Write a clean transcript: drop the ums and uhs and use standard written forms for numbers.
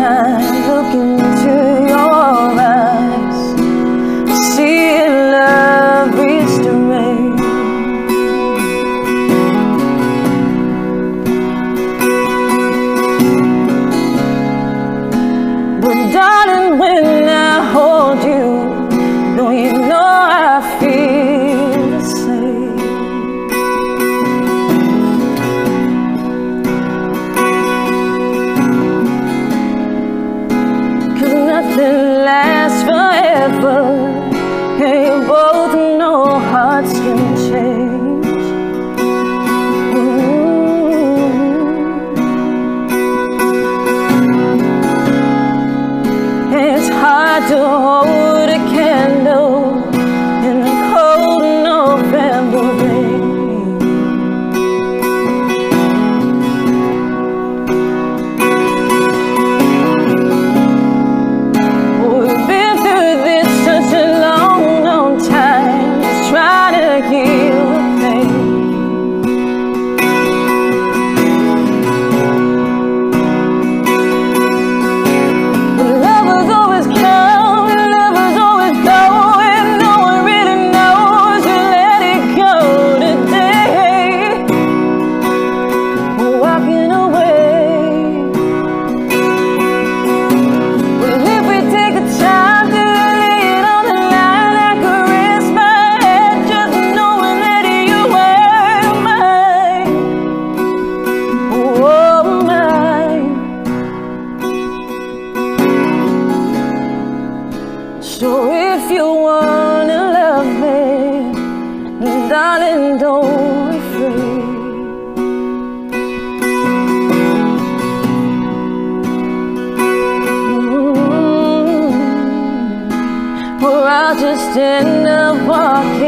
I look into your eyes, see love restoring. But darling, when I hold you, don't you know I feel the same? 'Cause nothing lasts forever, and you both know hearts can change. It's hard to hold a candle in the cold November rain. We've been through this such a long, long time, just trying to heal the pain. Lovers always come, lovers always go, and no one really knows who let it go today. Walking away. Well, if we take the time to lay it on the line, I could rest my head just knowing that you were mine. Oh, mine. So if you wanna love me, darling, don't be afraid. Or I'll just end up walking